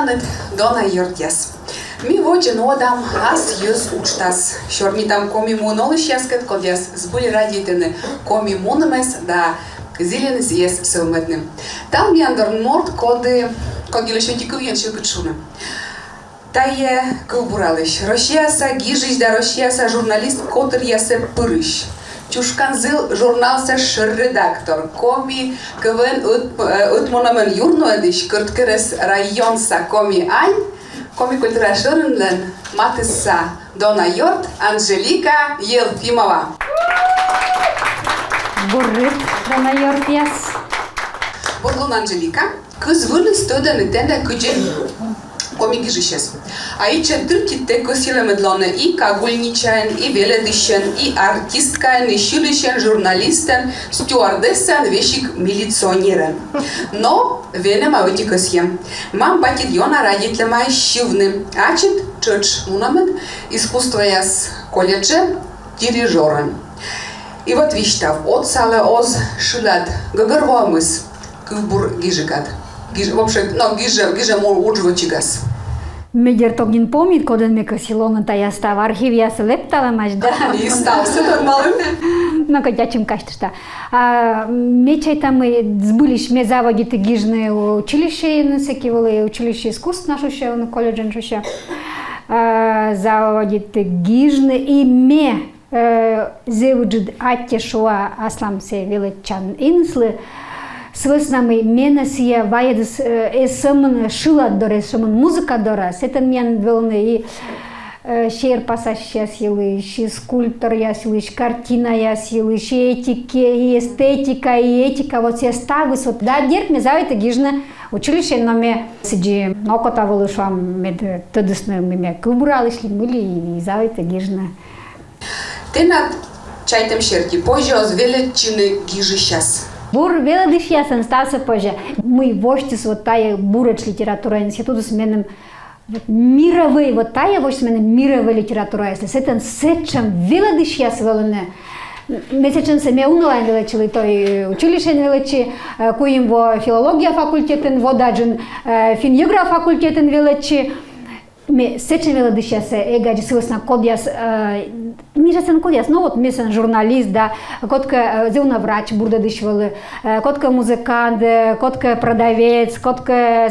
Ушанет дона йортяс. Ми воджен одам аз юз учтас. Шорми там коми мунолыш яскет кодяс сбули радитены коми мунамес да зеленес ес сылмедным. Там яндорн морд коды когилешенти куеншил кычуны. Тае кылбуралыш. Рошияса гижиш да рошияса журналист котыр ясе пырыш. Чушканзыл журналса шыр-редактор. Коми КВН утмонамен юрну эдиш кырткерес районса коми ань. Коми культура шырынлен матысса Дона Йорт Анжелика Елфимова. Буррыт Дона Йорт яс. Бурлун Анжелика. Кыз вылы стода нетенда кыджен коми гижишес. А и четырките косиле медлоне и кагульничен, и веледышен, и артисткан, и шилышен, журналистен, стюардессен, вещик милиционерен. Но вене маути косьем. Мам батит йона радитле май шивны. Ачит чыч мунамет искусство яс колледже дирижерен. И вот виштав от сале оз шилат гагарвамыс кылбур гижикат. Вообще, но гиже мол уджвочигас. Медер тогин помнит, когда мы косилон, та я став архив, я слептала мать, да? И стал, все нормально. Ну, когда чем кажется, что. Мечай там мы сбылись, мы заводили гижные училища, насекивали училище искусств наше еще, на колледже наше заводили гижные, и мы заводили аттешуа асламсе величан инслы. Свыснамы менесия ваедс эсэмэн шиладдор эсэмэн музыкадора сэтэн мен вэлны и шер пассаж ясилыш, и скульптор ясилыш, картина ясилыш, и этика, и эстетика, и этика, вот все ставыс, вот да, дерт ме завайта гижна училище, но ме сиджи нокота вылышам мед тыдысны ме кылбуралыш ли мыли и завайта гижна. Ты над чайтем шерти, позже озвелечины гижи щас. Бур веладыш ясен стався позже. Мы вождис вот тая бурач литература института с менем мировой, вот тая вождис с менем мировой литература, если с этим сечем веладыш яс велене. Месячен семе унлайн величили той училище величи, куим во филология факультетен, во даджен фингеограф факультетен величи. Ме сечен веладыш яс эгаджи силосна кодяс. Мижасен кодяс, ну вот месен журналист, да, котка зелна врач бурда дышвалы, котка музыкант, котка продавец, котка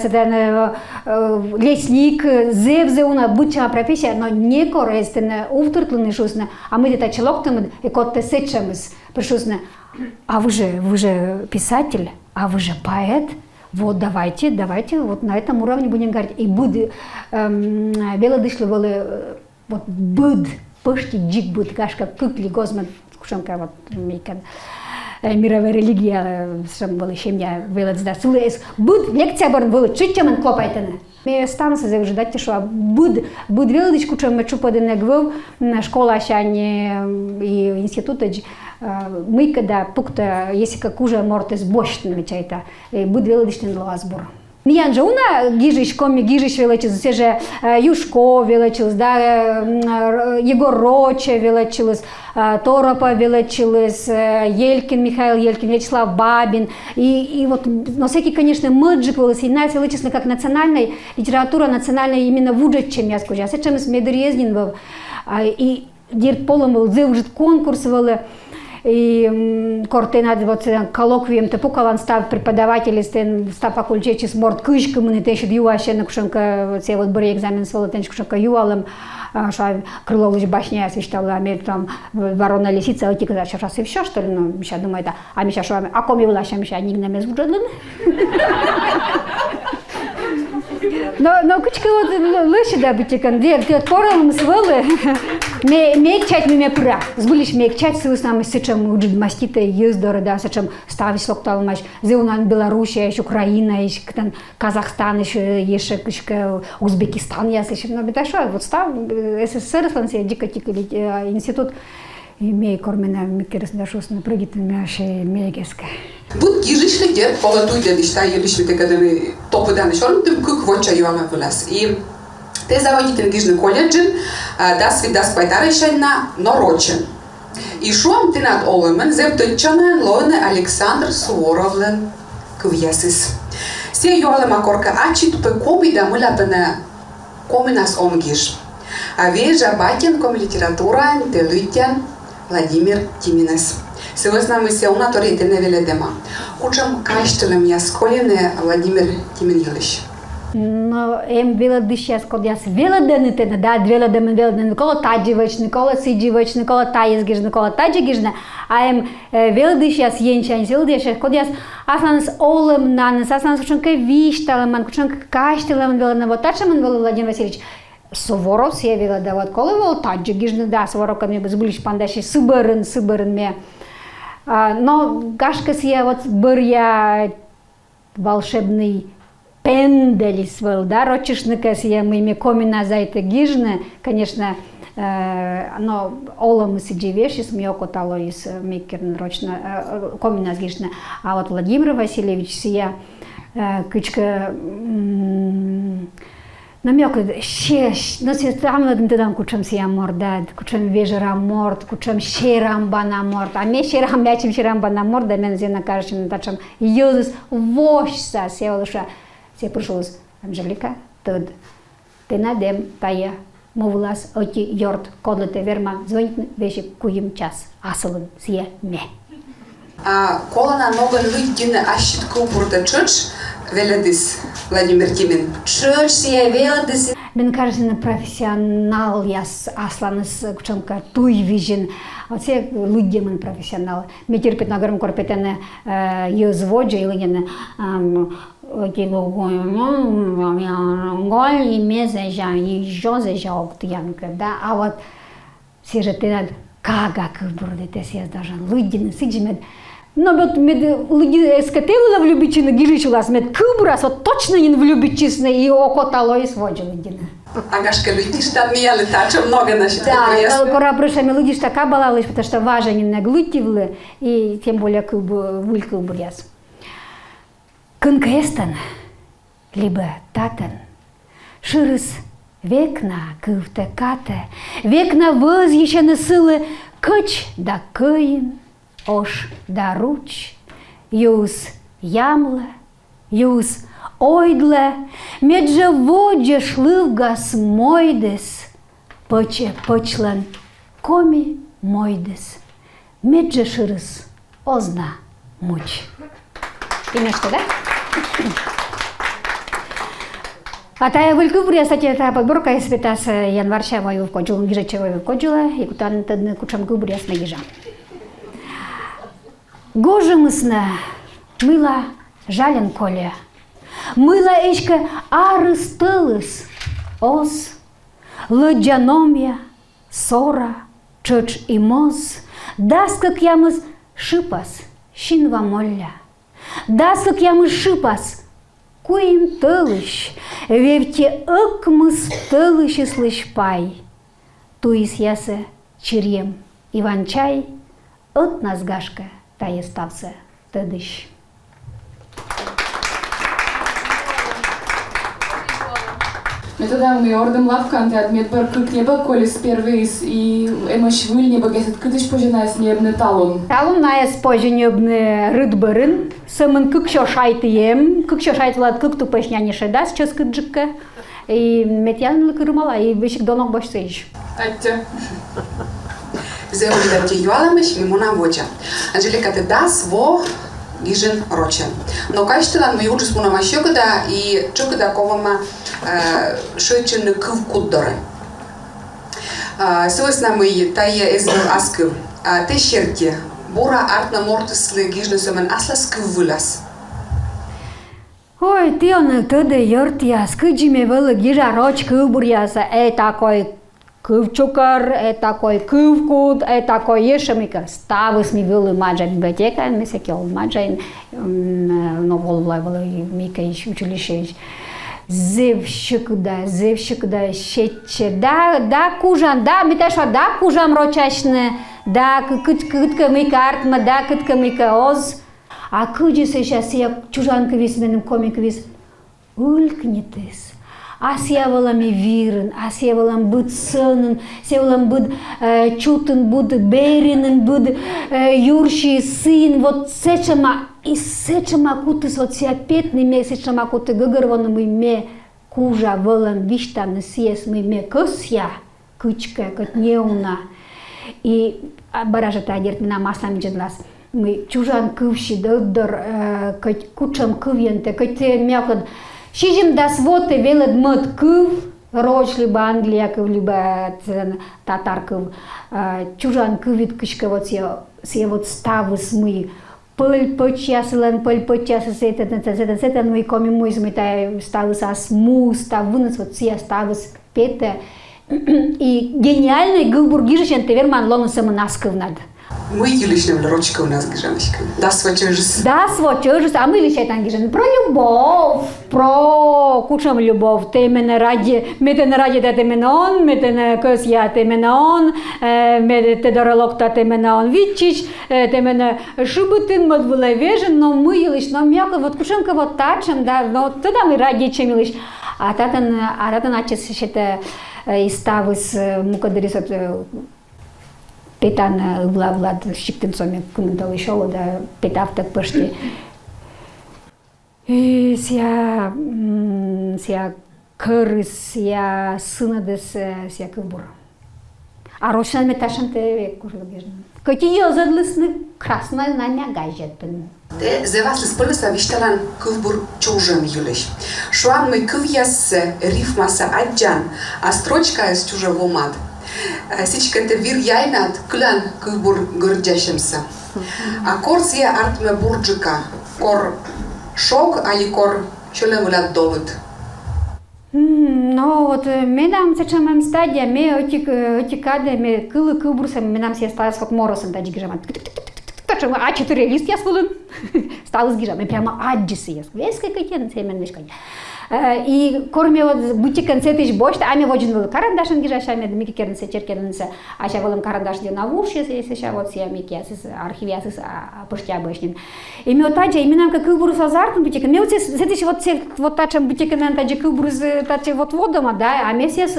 лесник, зевзеуна быча профессия, но не корыстная, увтыртлыны шусна, а мы где-то человек и котка сечемыс пришусна. А вы же писатель, а вы же поэт. Вот давайте, вот на этом уровне будем говорить. И буд велодышлывали, вот буд. Пышти джик будет кашка кукли гозман кушанка вот мейкан мировая религия сам была семья велец да сулес буд лекция борн был читчаман клопайтена мы станция завждать что буд велдич кучам мы чупадене гвов на школа шане и института мы когда пукта если как уже мортес бощн мечайта буд велдич не лазбор. Миян же уна гижиш коми гижиш величилась, все же Юшко величилась, да, Егор Роча величилась, Торопа величилась, Елькин, Михаил Елькин, Вячеслав Бабин. И вот, но всякие, конечно, мэджик величилась, и нас величилась как национальная литература, национальная именно в уджет, чем я скажу. А сейчас мы с Медрезнин был, и дирт полом был, зэужит конкурс был, и кортенад вот коллоквием те пукалан став преподаватели став факультете с морд кышкам и те еще юаше на кушанка все вот бори экзамен с волотенч кушанка юалом что крылович башня свистала мир там ворона лисица вот тика сейчас и все что ли ну сейчас думаю это а мы сейчас что а коми была сейчас они на мест уже но кучка вот лучше да быть кандидат ты пором свалы мекчать мне пра сбылись мекчать с нами сечем уджд мастите ездоры да сечем ставить локтал маш зеунан Белоруссия еще Украина еще Казахстан еще еще Узбекистан я сечем но биташа вот став СССР слансе дикатик институт имей кормена микерс дашус на прыгит мяше мегеска. Буд гижишле дер поватуй дер дишта ебишме те кадами топы даны шорн тем кук воча юама вылаз. И те заводите гижны колледжин дас видас пайтарышайна норочен. И шуам тенат олемен зевточанен лоне Александр Суворовлен квьесис. Все юалема корка ачит по коми да мыла пена коминас омгиш. А вежа батин коми литература телуитян Владимир Тиминес. Сегодня мы се унаторе теневеле дема. Кучам каштелем я сколене Владимир Тиминилищ. Но вела дышас, когда я вела денете, да, вела демен вела ден Никола Таджевич, Никола Сиджевич, Никола Таезгиш, Никола Таджегишна, а вела дышас енчан, вела дышас, когда я асланс олем нанес, асланс кучанка вишталем, кучанка каштелем вела на вот тачем вела Владимир Васильевич. Суворов се вела да вот кола вела Таджегишна, да, Суворов ко мне безбулич пандаши сыбырын мне. Но гашка се вот бырья волшебный пендель свел, да, рочишника сия мы комина за это гижне, конечно, но олам сидевеш из мьоко тало из микерн рочно комина гижне, а вот Владимир Васильевич сия кычка намёк ще, но се там над тем кучам сия морда, кучам вежера морд, кучам шерам бана морд, а мне шерам ячим шерам бана морда, мен зена кажем тачам юзус вошса сия луша. Се пришелось Анжелика, тод. Ты надем, тая, мовлас, оти, йорт, кодлете, верма, звонит вещи куем час, асалын, сие, ме. Кола на ноган лыддины ащит купурта чуч, веледис Владимир Тимин. Чуч сие веледис. Мен кажется, профессионал я аслан с кучанка туй вижен. Вот все люди мен профессионал. Мне терпит на гором корпетене юзводжа или не гол и мезежа и жозежа октянка, да. А вот все же ты кага кыбурды те все даже люди не сидят. Но вот люди скатывала влюбиться на гижичулас, мед кыбурас вот точно не влюбиться и окотало и сводили люди. Агашка люди что мияли так много насчет. Да, кора пришами люди что кабалалось, потому что важно не наглутивли и тем более вулькубуряс. Конкестен, либо татен, ширис векна кывте кате, векна возъещены силы кыч да кыин, ош да руч, юз ямле, юз ойдле, медже воджа шлывгас мойдес, пыче пычлен коми мойдес, медже ширис озна муч. Именно что, да? А тая вылькубрия, кстати, это подборка из питас январча вою вкоджила, гижеча вою вкоджила, и кутан тадны кучам губрия с нагижа. Гожа мысна, мыла жален коле, мыла эчка арыстылыс, ос, лыджаномья, сора, чоч и моз, даст как ямыз шипас, шинва молля. Дасык ямы шипас, куим тылыш, вевте ыкмыс тылыш слышпай. Туис ясе чирьем Иван-чай, от назгашка тае стався тыдыш. Метода мы ордем лавканте от медбар неба колес первейс и эмош выль неба гасит кытыш пожинайс небны талон. Талон найс пожинебны рыдбырын, сымын кыкшо шайтыем, кыкшо шайтылат кыкту пешняне шедас чёс кыджыкка, и метьян кырмала, и вещик донок бош сейш. Аття. Земли дати юаламыш мимуна воча. Анжелика ты дас во гижен рочен. Но качественно мы уже спуна мащёкада и чокада ковама шойчен кывкуддоры. Сегодня мы тая эзбел аскыв. Те шерти бура артна мортыслы гижны сөмен аслас кыввылас. Ой, ты он тыды йортья, скыджиме вылы гижа роч кывбурьяса, такой кывчукар, такой кывкуд, такой ешемикар. Ставыс ми вылы маджа библиотека, ми секел маджа, но волвлай вылы мика ищ училище. Зевщикда, щече, да кужан, да, миташва, да кужам рочашны, да кытка мика артма, да кытка мика оз. А кыджи сейчас я чужанка вис менем комик вис улькнетес. Асия волами вирен, асия волам буд сынын, асия волам буд чутын, буд беринен, буд юрши сын, вот сечема и сечем акуты социопетный ме, сечем акуты гыгырванный ме, кужа вылан виштаны съес ме косья, кычка, кот неуна. И баража тадерт на маслами джедлас. Мы чужан кывши дылдыр, кот кучам кывьенте, кот мякот. Шижим да своты велед мод кыв, Рож, либо Англия, либо татар, чужан кывит кычка вот все вот ставы смы. Пыль почесален, пыль почесал, это, ну и коми мой змытай ставы со сму, ставы, вот все ставы пете. И гениальный гылбур гижечен теверман лону самонасков надо. Мы еличным ручкой у нас гижаночка. Да, свочежись. Да, свочежись, а мы лишай там гижан. Про любовь, про кучам любовь. Ты меня ради, ты меня он, ты меня косья, ты меня он, ты доролокта, ты меня он вичич, ты меня шубутын мод выловежен, но мы елиш, но мягко вот кучамка вот тачем, да, но тогда мы ради чем елиш. А тата начес это из ставы с мукадерисот. Петан Влад Щиктенцоме комментал еще, да, Петав так пошли. И ся крыс, ся сынадес, ся кылбур. А рошан меташан те курлыгежн. Котиё задлысны красная на нягажет. Те зевас лиспылыса вишталан кылбур чужан юлеш. Шуан мы кывьяс рифмаса аджан, а строчка из чужого мад. Сичканте вир яйнат клан кылбур гырджашымса. А корсия артме бурджика, кор шок, али кор шөлен вылат долыт. Ну вот менам сечемем стадия, ме отикаде, ме кылбурсам, менам се сталас вот моросом даджи гижаман. Точно, А4 лист я свылын, сталас гижам, прямо аджисы я свылын. Эскай кайтен, сеймен мешкань. И корме вот бути концертиш бошта, ами воджин был карандашен гижа, шами мики кернсе черкернсе, а ша волам карандаш де навуш, если ша вот ся мики асис архивиасис пуштя бошнин. И ми отаджа, и минам как кылбурус азартом бутика, ми вот сетиш вот тачем бутика нан таджа кылбурус таче вот водома, да, а ми сес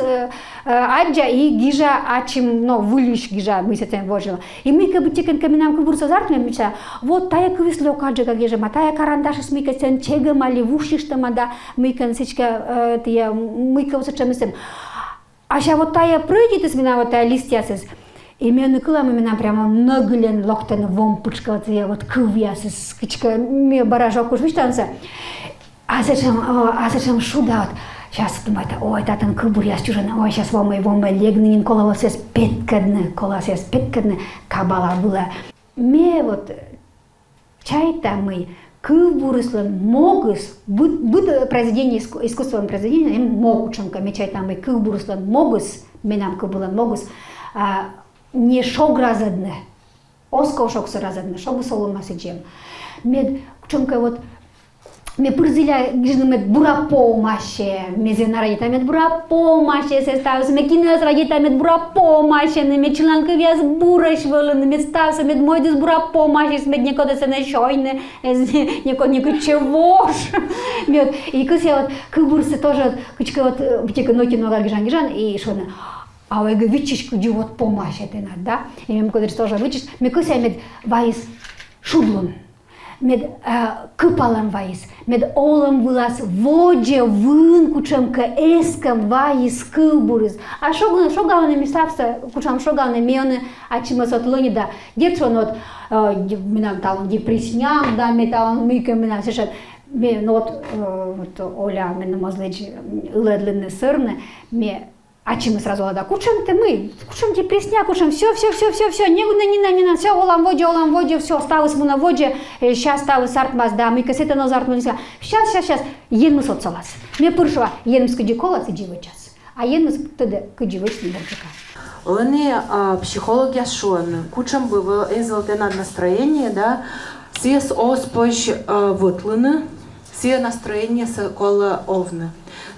аджа и гижа ачим, ну вылиш гижа, мы сетем вожила. И ми как бутика каминам кылбурус азартом, ми ча, вот тая кывисле окаджа как гижа, тая карандаш смика сен чегам али вушиштама, да, мы консичка тия мы кого сочемисем. А ща вот тая пройдет из меня вот тая листьясис. И меня накла мы меня прямо наглен локтен вомпучка вот я вот кувьясис кичка мне баражок уж виштанца. А зачем шуда вот. Сейчас думаю, ой, татан кубур я чужана, ой, сейчас вам легнин колова сес петкадне кабала была. Мне вот чай-то мы кылбурыслан могыс, будет произведение искусственного произведения, им могученко мечать там и кылбурыслан могыс, менам кылбулан могыс, не шог разадне, осков шог разадне, шог солома сидем. Мед кученко вот me pârzilea grijă met burapo mașe, me zena ragita met burapo mașe se stau, me chinez ragita met burapo mașe, me cilancă vias burăș vălân, me stau să met moides burapo mașe, me некода se ne șoine, некода чевош. Мед и кыс я вот кыбурсы тоже кычка вот бутика ноки нога гижан и шона. А вы говорите, что вот помощь это надо, да? И мне куда тоже вычесть, me кыс я мед вайс шудлун. Med câpalam vais, med olam vilas voge vân cucem că escam vais câlburis. A șogavne mi stavsa cucem șogavne mione a cima sot lănida. Gerțonot minam talon depresniam, da me talon mică mina așa. Me not Оля me намазлеч ledlene sărne, me а чем мы сразу да, кучем-то мы, кучем депресня, кучем все, не все, олам воде, все, осталось мы на воде, сейчас осталось артмаз, да, мы кассета на зарт, сейчас, едем соцалас. Мне пыршва, едем с кадикола, сидивый час, а едем с тогда кадивый с небольшика. Они психологи шуаны, кучем было эзелте над настроение, да, все с оспоч вытлыны, все настроение с кола овны.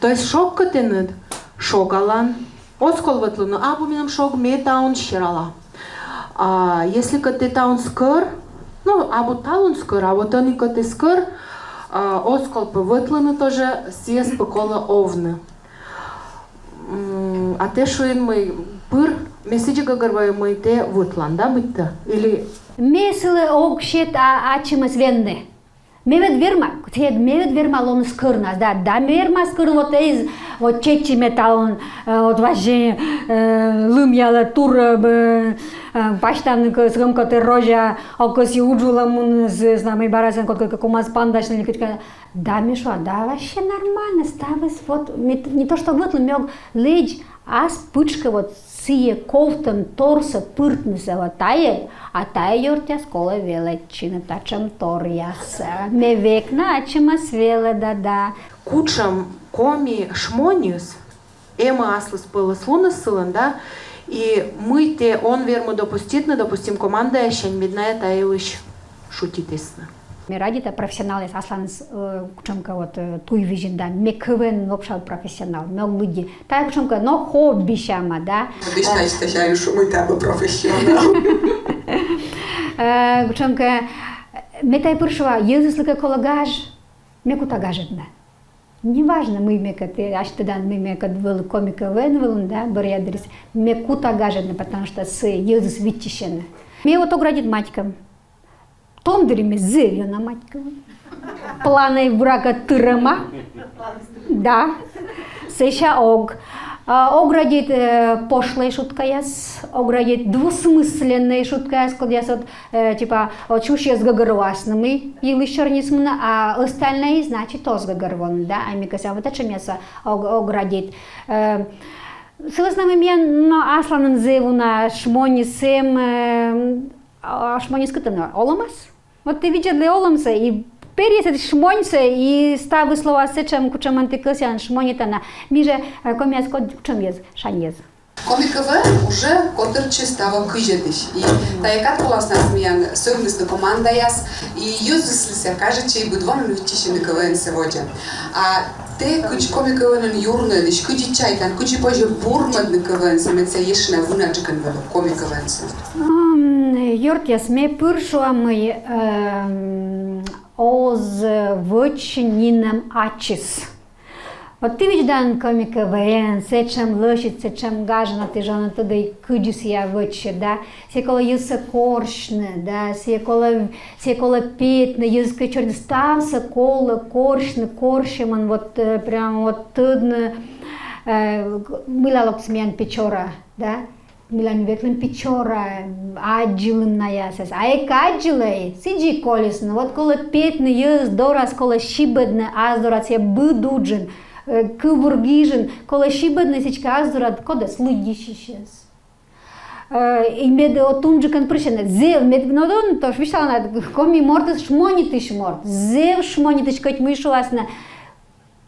То есть шок котенет, шогалан, оскол вытлыну, а буминам шог метаун щирала. А если ты таун скор, ну, абу таун скор, а вот они коты скор, оскол по вытлыну тоже съес по кола овны. А те шуин мы пыр, месяджи гагарвай мы те вытлан, да, быть-то? Или... Меслы огшет, а чимас венны. Мевет верма лон скырнас, да верма скыр вот из вот чечи металлон вот вообще лымяла тур баштан сгомкоты рожа окоси уджула мун с нами барасен как комас пандашный кичка да мешо да вообще нормально ставис вот не то что вот мёг ледь а спучка вот сие ковтом торса пыртнеса вот тае а тае йортя скола величина тачам торяс ме векна ачимас веле да Кучам коми шмониус, эма аслыс пылыс луныс сылын, да, и мы те он верму допустим команда ящен медная таевыш шутитесна. Ми радита профессионал асланс кучамка вот туй вижинда ме квен вообще профессионал мёг люди та кучамка но хобби шама да Обычно считаю, что мы там профессионал. кучамка ме тай пыршва езыслыка колагаж ме кута гажетна неважно мы мека ты аж тогда мы мека был комика вен да бредрис ме кута гажетна потому что с езыс витишена ме вот оградит матькам том дреме зелье на матькова планы брака тырама да сеша оградит пошлая шутка яс оградит двусмысленная шутка яс когда яс вот типа чушь яс гагарвасными или чернисмна а остальные значит тоже гагарвон да а мне кажется вот это мясо оградит Сылыснамы мен асланын зевуна шмонисем шмонискытын оламас. Вот ты видишь для оламса и пересет шмонься и ставы слова сечем кучам антикосян шмонитана. Миже комяс кучам ез шанез. Комикове уже котырчы става кыжедыш. И таякат классно смеян совместно команда яс и юзыслися кажется и будвон лютишины КВН сегодня. А те куч комиковен юрны лишь кучи чайтан кучи позже бурмадны КВН самеца ешна вунаджикан вел комиковен. Йортяс ме пыршуамы оз вочнинам ачис. Вот ты видишь дан комика ВН, сечем лошадь, сечем гажна, ты жена туда и кудис я воче, да, секола юса коршне, да, секола петне, юска черный стався кола коршне, коршеман, вот прям вот тудно, милалок смен печора, да, милан веклен печора, аджилын наясас, а аджилай, сиджи колесно, вот кола петне юс, дорас кола шибедне, аздорас я быдуджин, кыбургижин, кола шибедне сечка аздорат, кода слыдишищес. И мед отунджикан пришене, зев, мед гнодон, то вишала на коми мортес шмонитыш морт, зев шмонитыш, коть мышуласна,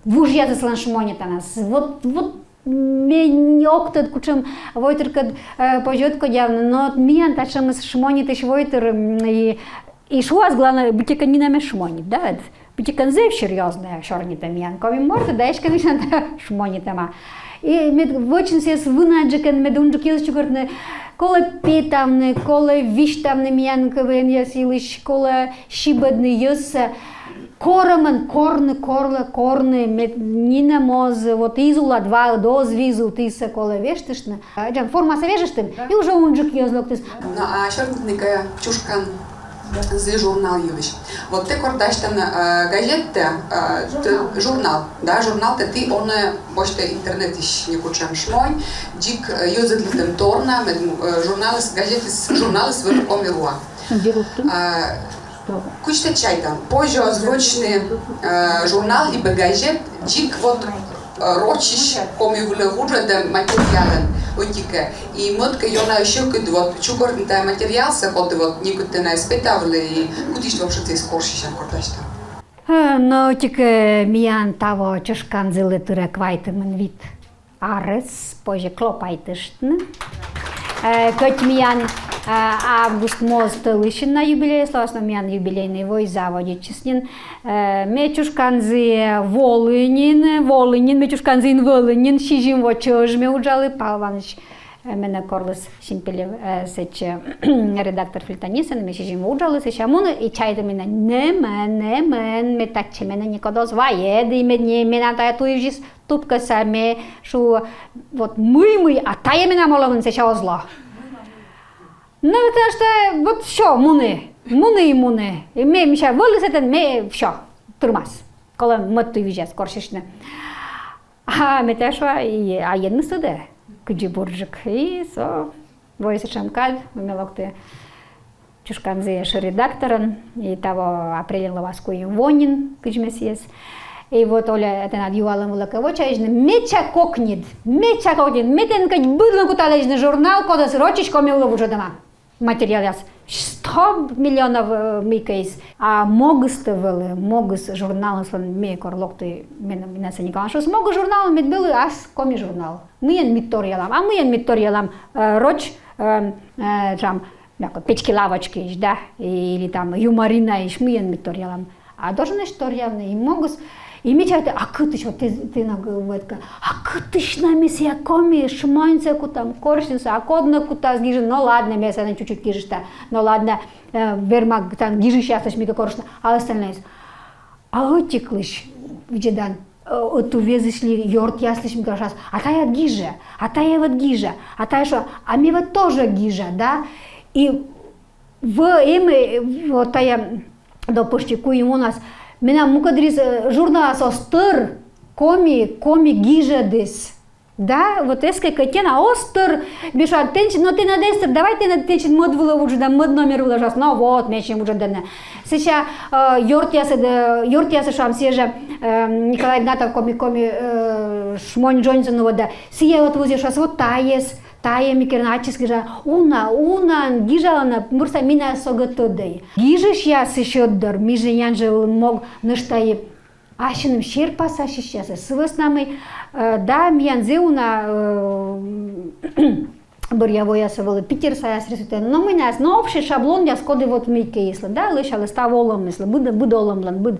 вужья заслан шмонитанас, вот me oktad kučam vojter kad požetko javno, no mijan tačam šmonitiš vojter i šuas glana buteka niname šmonit, da, buteka zev серьезная šornita mijan, kovi morta daeš конечно da šmonitama. И med vočin ses vunađekan med unđuk jezčugortne kola petavne, kola vištavne mijan kven jasiliš, kola šibadne jesa, Кораман, корны, нина моз, вот изула два доз визу тиса кола вештышна. Джан форма свежештын и уже унжик езлок тис. Ну а шортника чушкан за журнал ювиш. Вот ты кордаштан газета, журнал, да, журнал ты он боште интернет иш не кучам шмонь, дик юзадлитем торна, журналис журналис в комируа. Кучте чайтан, позже озвучный журнал и багажет, дик вот рочиш коми вулевужа да материален отика. И модка ёна еще куд вот чугорнта материал са код вот никуда не испытавли и кудиш вообще ты скоршишан корташта. Но тика миян таво чушкан зелетыра квайтымен вид арес, позже клопайтыштны. Коть миян август мост лишен на юбилей, славно миян юбилейный вой заводит честнин. Мечушканзы Волынин, мечушканзы Волынин, шижим вот чожме уджалы Павлович. Мене корлес Симпелев сеч редактор Филтанисен, ми шижим уджалы сеч муну и чайда меня немен, ме так че мене никодос ваеды, мене тая туивжис тупка саме, шу вот мы, а тая меня моловын сеч озла. Ну, потому что вот все, муны. Муни. І ми ще вилізете, ми все, тримас. Коли ми той віжес, коршишне. А ми те, що а єдне сюди, куди бурджик. І со, воїся чамкад, ми локти чушкам зієш редактором, і того апреліла васкою вонін, куди ми сієс. И вот Оля это над юалом лаковочаежный меча кокнет, метен кать быдло куталежный журнал, куда с рочечками уже дома. Материал яс 100 миллионов микейс, а могыс журнал сон мекор локты меня се никак что смог журнал мед был ас коми журнал. Мы митториалам, роч там печки лавочки, да, или там юморина иш мы митториалам. А должен история и могус. И мечтает, а кытыш, вот ты на говорка, а кытыш на месте коми, шманцы кутам, коршинса, а кодна кута сгижи, ну ладно, место на чуть-чуть гижишта, ну ладно, верма там гижи сейчас мига коршна, а остальное. А отеклыш, видедан, оту везешли йорт яслыш мига шас, а тая гижа, а тая вот гижа, а тая что, а ми вот тоже гижа, да? И в эме вот тая допустим, у нас меня мукадрис журнал остер коми гижадис. Да, вот эскай котена остер, бежат тенчин, но ты на дестер, давай ты на тенчин мод было уже да мод номер выложил, ну вот мечем уже дана. Сейчас йортяса шам сежа Николай Игнатов коми шмонь Джонсон вот да, сия вот возишь вот таес. Тая микерначески жа уна гижалана мурса мина соготодей. Гижиш я сещёддор, миже янже мог ныштай ашиным шерпас ашищаса. Сывыснамый да миянзе уна борьявой ясовалы Питер саяс рисует. Но мы нас, но общий шаблон я скоды вот мейке если да лышал ставолом если будоломлан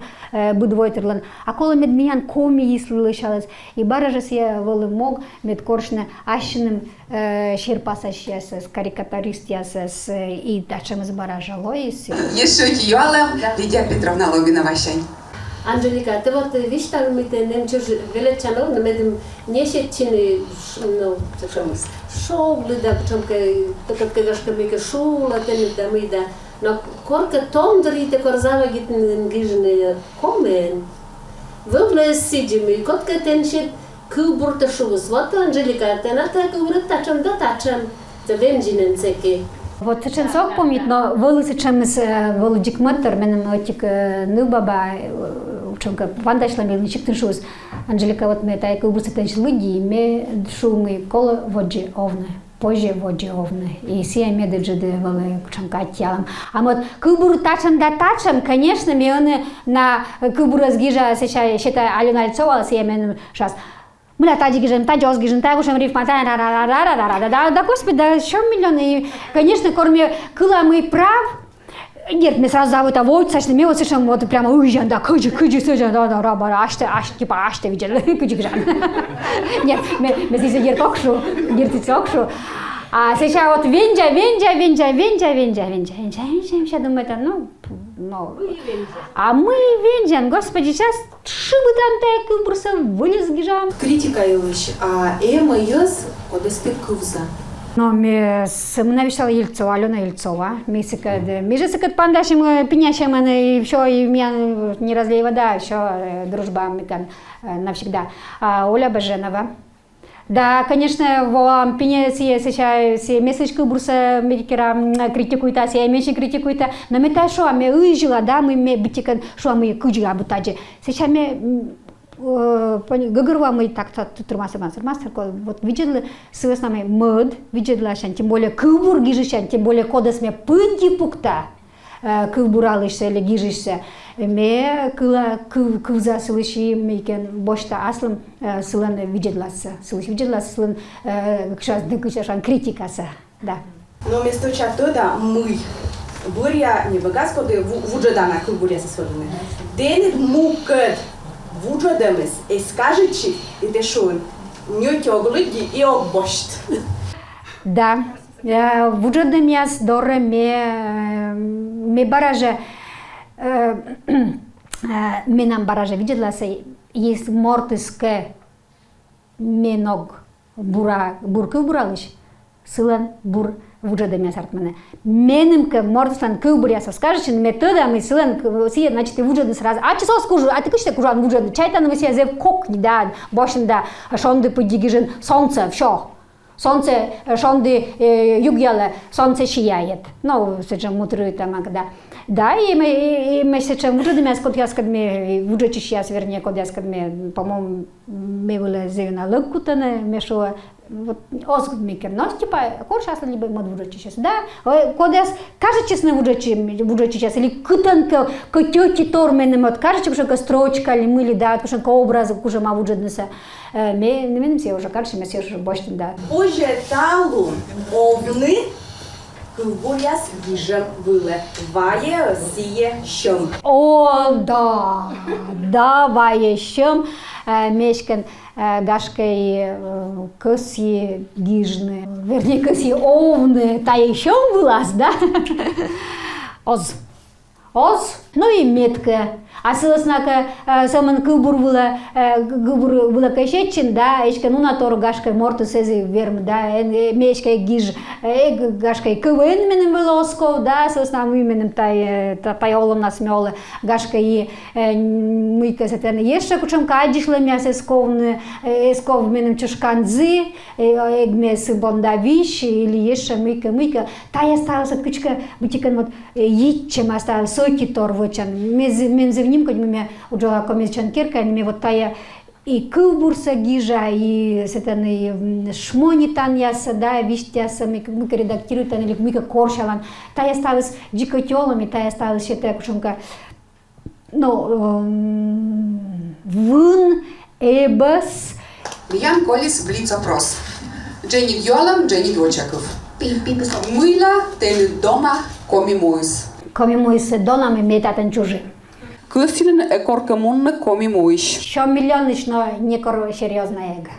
будвойтерлан. А коли мед миян коми если лышалась и баражас я волы мог мед коршне ашиным шерпаса щас карикатурист ясас и дачем из баражало и Еще юала Лидия Петровна Логинова-Щань. Анжелика, ты вот видишь, там мы немчуж величано, но мы не щетчины, ну, шоу, да, причем как кашка мика шоу, да мы да, но корка том дарите корзава гитн гижны комен. Вы влез сидим и котка теншит кубурта шус. Вот Анжелика, ты на так говорит тачем да тачем, за венжинен секи. Вот сейчас сок помнит, но волосы чем с володик матер, менем отик нубаба, ученка вандашла мельничек теншус. Анжелика вот мы так убраться тенш люди, мы шумы коло воджи овны, позже воджи овны. И сия меджеды волы ученка тялом. А вот кубуру тачем да тачем, конечно, мы на кубуру сгижа сейчас считай Алена Альцова, сия менем сейчас. Мы тади гижем, тадёс гижем, тагушем рифма, да, господи, да, еще миллионы. И, конечно, кроме кыла мы прав, нет, мы сразу зовут, а вот, сочно, мы вот совершенно вот прямо уезжаем, да, кыджи, да, раба, аште, видели, кыджи гижем. Нет, мы здесь геркокшу, а сейчас вот венджа, я думаю, это, ну, а мы венджан, господи, сейчас шибы там так просто вылез гижам. Критика юж, а эма юз одесты кувза. Но мы навещала Ельцова, Алена Ельцова. Мы же сыкат пандашим, пенящим, и все, и меня не разлей вода, еще дружба навсегда. Оля Баженова. Да, конечно, в пене сейчас месячку бруса медикера критикуют, а я меньше критикуют, но мы то, что мы уезжали, да, мы битикан, что мы куджига бутаджи. Сейчас мы говорю, мы так-то турмаса, вот видели с нами мод, видели шан, тем более кубур гижишан, тем более кодас мы пынти пукта. Кубуралышся или гижишься, мы куза слыши, мы кен бошта аслом слан виделася, слан кшас декучашан критикаса, да. Но вместо чего да мы буря не богатство да вуджадана кубуря со своими. Денег мукет вуджадамес и скажете и те шон не тяглыги и обошт. Да. Вуджадам яс доре ме бараже ме нам бараже видела се есть мортиске меног бурка буралыш сылан бур вуджадами сартманы. Менимке мордостан кылбуряса скажешь, методами сылан сие, значит, и вуджады сразу. А часов скажу, а ты кучта кужан вуджады. Чайтан вы себе зев кокни, да, бошында, шонды подигижен солнце, все. Солнце, шонды югьялы, солнце сияет. Ну, сейчас мутры там, когда. Да, и мы сейчас вуджадами, сколько я вуджачи сейчас, вернее, когда я, по-моему, мы были зевна лыгкутаны, мешо. Вот озгод микер, но типа корш асла либо мод вуджачи сейчас, да, когда кажется честно вуджачи сейчас или кытанка котёти торменем от кажется, что строчка или мыли, да, потому что образ уже ма вуджаднеса, мы не меним все уже кажется, мы все уже больше, да. Позже талу овны кылбуряс гижем было вае сие щем. О, да, да, вае щем, мешкан гашкой коси гижны, вернее, коси овны, та еще вылаз, да? Оз, ну и метка. А сылыснака саман кылбур была кайшетчин, да, эшка ну на тор гашкой морту сези верм, да, мешкой гиж, гашкой кывен менем волосков, да, сылыснам именем тай олом насмёлы, гашкой мыка сетен ешка кучам кадишлы мяс эсков менем чушканзы, эгмес бондавиш или ешка мыка, тай осталась кучка бутикан вот итчем осталась соки тор вычан, мензевни когда мы уджала комичан кирка, они вот тая и кылбурса гижа, и сетаны шмони таньяса, да, виштяса, мы редактируют, или мы коршалан, тая осталась дикотелами, тая осталась считая кушанка, ну, вун, эбас. Ян Колис блиц опрос. Дженни Дьолам, Дженни Двочаков. Мыла тен дома коми муис. Коми муис донами метатен чужи. Кыстилен экоркамунна коми муиш. Що мільйонично не кор серйозна ега.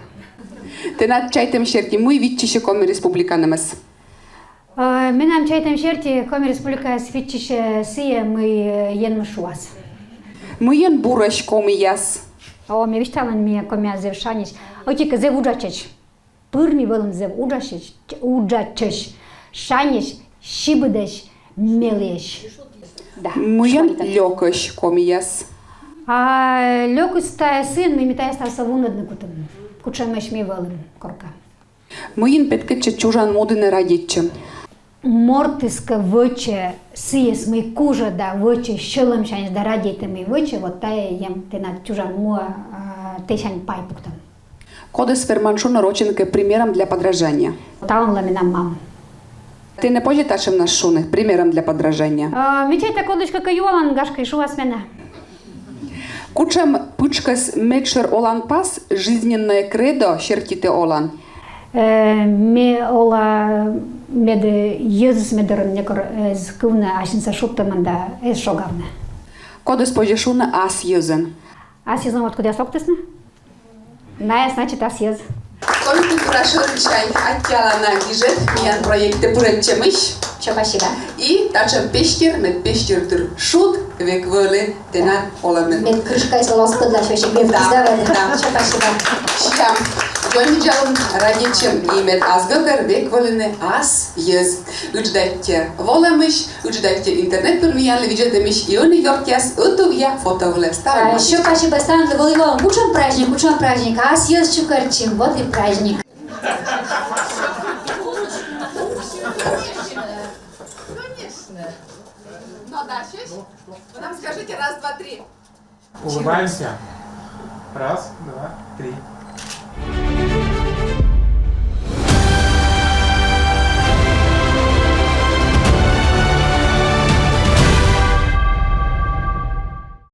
Тенат чайтем шерти муй витчише коми республиканемес. Менам чайтем шерти коми республика свитчише сие мы ен мшуас. Мыен бураш коми яс. О, ми вишталан ми коми азев шаниш. Отика зев уджачеш. Пырни вълн зев уджачеш. Шаниш, шибыдеш, мелеш. Да. Мыен лёкаш коми яс. А лёкус тая сын, мы метая стался вунадны кутым. Кучамеш ми вълн корка. Мыен петкаче чужан модыне радичем. Мортиска выче сиес мы кужа да выче щелым шаниш да радите мы выче вот тая ем ты на чужан муа тешань пай пуктам. Кодес ферманшуна роченке примером для подражания. Талан ламинам мам. Ты не почиташем наш шуны примером для подражания. Мечай та кодочка каюлан гашка шуа смена. Кучам пучкас мекшер олан пас жизненное кредо шертите олан. Ме ола меде Иисус медерн некор з кувна ашинса шуптаманда ез шогавна. Кодес пожешуна ас юзен. Аз езам откуда соктесна? Ная значит ас ез. Культура шурчай оттяла на гижет миян проекты пуренчемыш. Чапашига. И тачам пештер мед пештертер шут век въле тенат оламен. Мен крышка из лоска для швещик бев Да. Чапашига. Шам. Гонджалын радичем имет азгагар век вълне ас ез. Учдайте воламыш, учдайте интернет турмиянлы виджетемыш и он йортяс утувья фотовле ставим. Чапашига станет волейболом. Учим праздник. Ас ез чукарчим. Вот и праздник. Ну да, вы нам скажите раз, два, три. Улыбаемся. Раз, два, три.